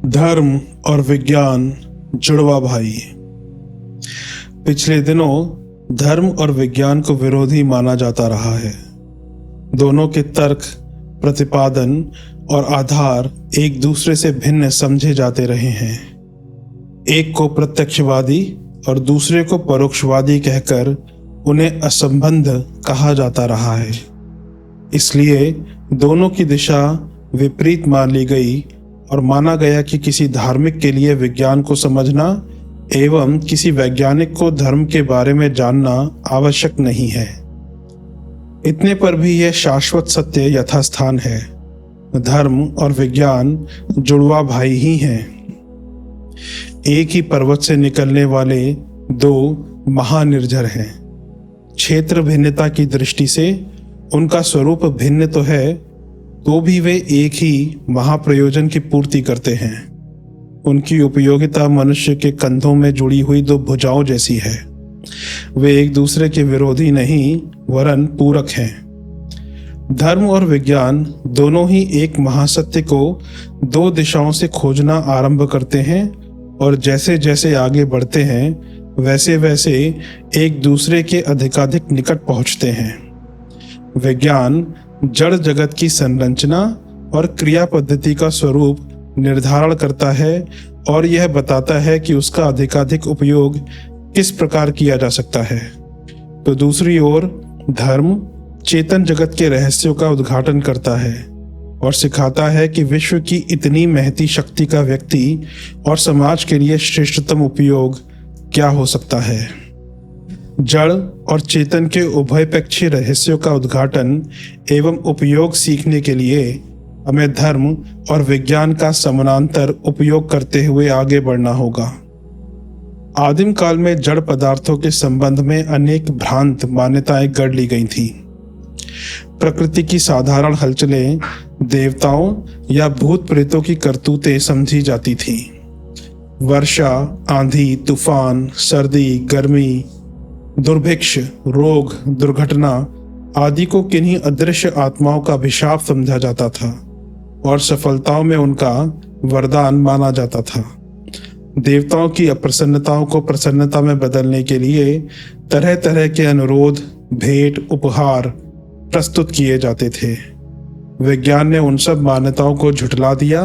धर्म और विज्ञान जुड़वा भाई। पिछले दिनों धर्म और विज्ञान को विरोधी माना जाता रहा है। दोनों के तर्क, प्रतिपादन और आधार एक दूसरे से भिन्न समझे जाते रहे हैं। एक को प्रत्यक्षवादी और दूसरे को परोक्षवादी कहकर उन्हें असंबद्ध कहा जाता रहा है। इसलिए दोनों की दिशा विपरीत मान ली गई और माना गया कि किसी धार्मिक के लिए विज्ञान को समझना एवं किसी वैज्ञानिक को धर्म के बारे में जानना आवश्यक नहीं है। इतने पर भी यह शाश्वत सत्य यथास्थान है, धर्म और विज्ञान जुड़वा भाई ही हैं। एक ही पर्वत से निकलने वाले दो महानिर्झर हैं। क्षेत्र भिन्नता की दृष्टि से उनका स्वरूप भिन्न तो है, तो भी वे एक ही महाप्रयोजन की पूर्ति करते हैं। उनकी उपयोगिता मनुष्य के कंधों में जुड़ी हुई दो भुजाओं जैसी है। वे एक दूसरे के विरोधी नहीं वरन पूरक हैं। धर्म और विज्ञान दोनों ही एक महासत्य को दो दिशाओं से खोजना आरंभ करते हैं और जैसे जैसे आगे बढ़ते हैं वैसे वैसे एक दूसरे के अधिकाधिक निकट पहुंचते हैं। विज्ञान जड़ जगत की संरचना और क्रिया पद्धति का स्वरूप निर्धारण करता है और यह बताता है कि उसका अधिकाधिक उपयोग किस प्रकार किया जा सकता है। तो दूसरी ओर धर्म चेतन जगत के रहस्यों का उद्घाटन करता है और सिखाता है कि विश्व की इतनी महती शक्ति का व्यक्ति और समाज के लिए श्रेष्ठतम उपयोग क्या हो सकता है। जड़ और चेतन के उभयपक्षीय रहस्यों का उद्घाटन एवं उपयोग सीखने के लिए हमें धर्म और विज्ञान का समानांतर उपयोग करते हुए आगे बढ़ना होगा। आदिम काल में जड़ पदार्थों के संबंध में अनेक भ्रांत मान्यताएं गढ़ ली गई थीं। प्रकृति की साधारण हलचलें देवताओं या भूत प्रेतों की करतूतें समझी जाती थीं। वर्षा, आंधी, तूफान, सर्दी, गर्मी, दुर्भिक्ष, रोग, दुर्घटना आदि को किन्हीं अदृश्य आत्माओं का अभिशाप समझा जाता था और सफलताओं में उनका वरदान माना जाता था। देवताओं की अप्रसन्नताओं को प्रसन्नता में बदलने के लिए तरह तरह के अनुरोध, भेंट, उपहार प्रस्तुत किए जाते थे। विज्ञान ने उन सब मान्यताओं को झुठला दिया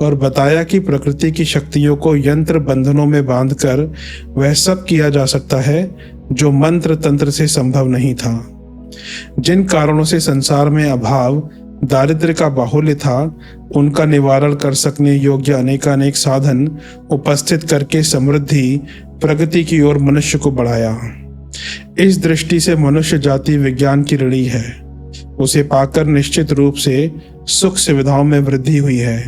और बताया कि प्रकृति की शक्तियों को यंत्र बंधनों में बांधकर वह सब किया जा सकता है जो मंत्र तंत्र से संभव नहीं था। जिन कारणों से संसार में अभाव, दारिद्र्य का बाहुल्य था, उनका निवारण कर सकने योग्य अनेकानेक साधन उपस्थित करके समृद्धि, प्रगति की ओर मनुष्य को बढ़ाया। इस दृष्टि से मनुष्य जाति विज्ञान की ऋणी है। उसे पाकर निश्चित रूप से सुख सुविधाओं में वृद्धि हुई है।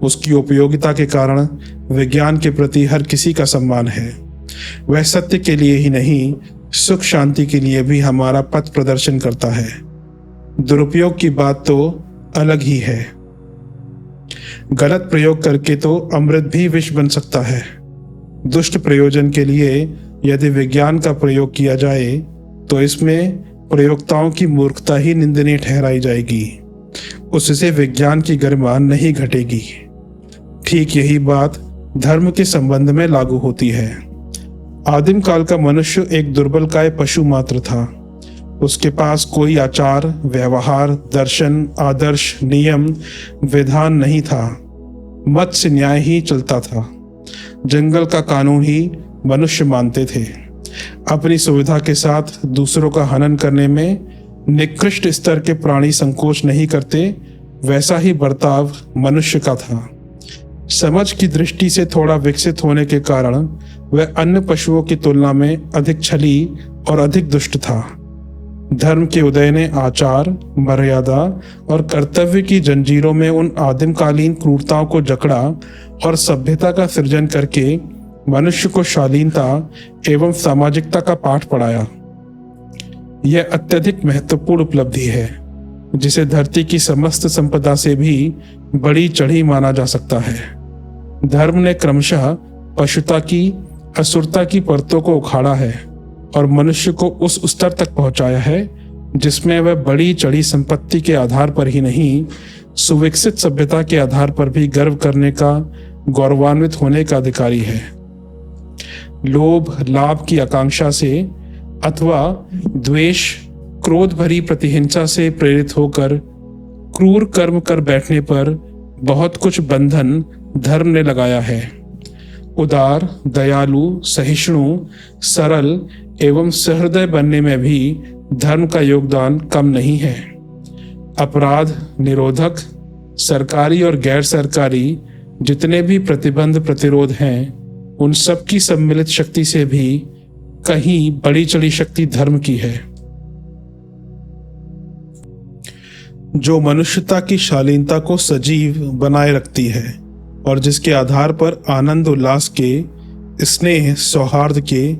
उसकी उपयोगिता के कारण विज्ञान के प्रति हर किसी का सम्मान है। वह सत्य के लिए ही नहीं, सुख शांति के लिए भी हमारा पथ प्रदर्शन करता है। दुरुपयोग की बात तो अलग ही है। गलत प्रयोग करके तो अमृत भी विष बन सकता है। दुष्ट प्रयोजन के लिए यदि विज्ञान का प्रयोग किया जाए तो इसमें प्रयोक्ताओं की मूर्खता ही निंदनीय ठहराई जाएगी। उससे विज्ञान की गरिमा नहीं घटेगी। ठीक यही बात धर्म के संबंध में लागू होती है। आदिम काल का मनुष्य एक दुर्बलकाय पशु मात्र था। उसके पास कोई आचार, व्यवहार, दर्शन, आदर्श, नियम, विधान नहीं था। मत से न्याय ही चलता था। जंगल का कानून ही मनुष्य मानते थे। अपनी सुविधा के साथ दूसरों का हनन करने में निकृष्ट स्तर के प्राणी संकोच नहीं करते। वैसा ही बर्ताव मनुष्य का था। समझ की दृष्टि से थोड़ा विकसित होने के कारण वह अन्य पशुओं की तुलना में अधिक छली और अधिक दुष्ट था। धर्म के उदय ने आचार, मर्यादा और कर्तव्य की जंजीरों में उन आदिमकालीन क्रूरताओं को जकड़ा और सभ्यता का सृजन करके मनुष्य को शालीनता एवं सामाजिकता का पाठ पढ़ाया। यह अत्यधिक महत्वपूर्ण उपलब्धि है जिसे धरती की समस्त संपदा से भी बड़ी चढ़ी माना जा सकता है। धर्म ने क्रमशः पशुता की, असुरता की परतों को उखाड़ा है और मनुष्य को उस स्तर तक पहुंचाया है जिसमें वह बड़ी चढ़ी संपत्ति के आधार पर ही नहीं, सुविकसित सभ्यता के आधार पर भी गर्व करने का गौरवान्वित होने का अधिकारी है। लोभ लाभ की आकांक्षा से अथवा द्वेष क्रोध भरी प्रतिहिंसा से प्रेरित होकर क्रूर कर्म कर बैठने पर बहुत कुछ बंधन धर्म ने लगाया है। उदार, दयालु, सहिष्णु, सरल एवं सहृदय बनने में भी धर्म का योगदान कम नहीं है। अपराध निरोधक, सरकारी और गैर सरकारी जितने भी प्रतिबंध प्रतिरोध हैं, उन सब की सम्मिलित शक्ति से भी कहीं बड़ी चढ़ी शक्ति धर्म की है, जो मनुष्यता की शालीनता को सजीव बनाए रखती है और जिसके आधार पर आनंद उल्लास के, स्नेह सौहार्द के,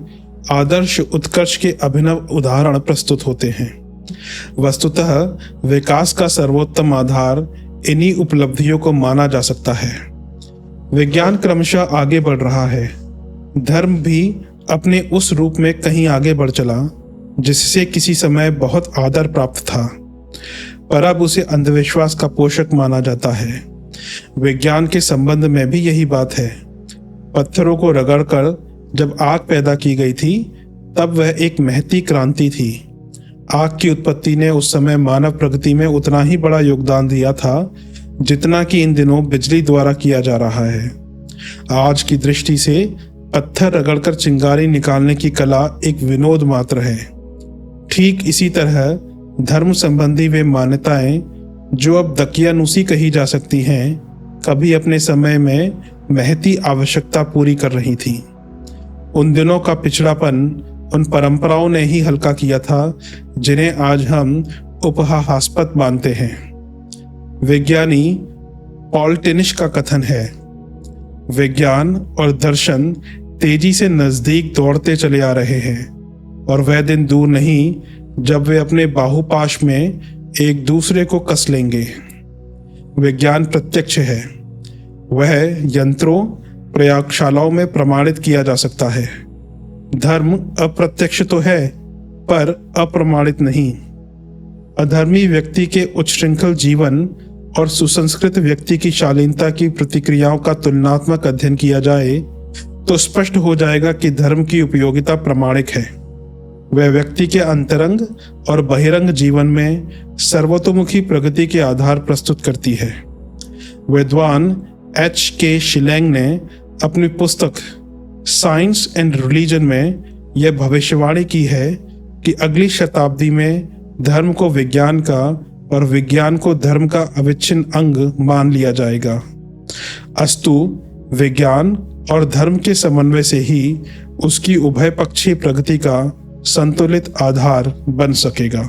आदर्श उत्कर्ष के अभिनव उदाहरण प्रस्तुत होते हैं। वस्तुतः विकास का सर्वोत्तम आधार इन्हीं उपलब्धियों को माना जा सकता है। विज्ञान क्रमशः आगे बढ़ रहा है। धर्म भी अपने उस रूप में कहीं आगे बढ़ चला जिससे किसी समय बहुत आदर प्राप्त था, पर अब उसे अंधविश्वास का पोषक माना जाता है। विज्ञान के संबंध में भी यही बात है। पत्थरों को रगड़कर जब आग पैदा की गई थी, तब वह एक महती क्रांति थी। आग की उत्पत्ति ने उस समय मानव प्रगति में उतना ही बड़ा योगदान दिया था जितना कि इन दिनों बिजली द्वारा किया जा रहा है। आज की दृष्टि से पत्थर रगड़कर चिंगारी निकालने की कला एक विनोद मात्र है। ठीक इसी तरह धर्म संबंधी वे मान्यताएं जो अब दकियानूसी कही जा सकती हैं, कभी अपने समय में महती आवश्यकता पूरी कर रही थी। उन दिनों का पिछड़ापन उन परंपराओं ने ही हल्का किया था जिन्हें आज हम उपहासास्पद मानते हैं। विज्ञानी पॉल टिनिश का कथन है, विज्ञान और दर्शन तेजी से नजदीक दौड़ते चले आ रहे हैं और वह दिन दूर नहीं जब वे अपने बाहुपाश में एक दूसरे को कस लेंगे। विज्ञान प्रत्यक्ष है, वह यंत्रों प्रयोगशालाओं में प्रमाणित किया जा सकता है। धर्म अप्रत्यक्ष तो है पर अप्रमाणित नहीं। अधर्मी व्यक्ति के उच्छृंखल जीवन और सुसंस्कृत व्यक्ति की शालीनता की प्रतिक्रियाओं का तुलनात्मक अध्ययन किया जाए तो स्पष्ट हो जाएगा कि धर्म की उपयोगिता प्रामाणिक है। वह व्यक्ति के अंतरंग और बहिरंग जीवन में सर्वतोमुखी प्रगति के आधार प्रस्तुत करती है। विद्वान H.K. शिलेंग ने अपनी पुस्तक साइंस एंड रिलीजन में यह भविष्यवाणी की है कि अगली शताब्दी में धर्म को विज्ञान का और विज्ञान को धर्म का अविच्छिन्न अंग मान लिया जाएगा। अस्तु विज्ञान और धर्म के समन्वय से ही उसकी उभय पक्षीय प्रगति का संतुलित आधार बन सकेगा।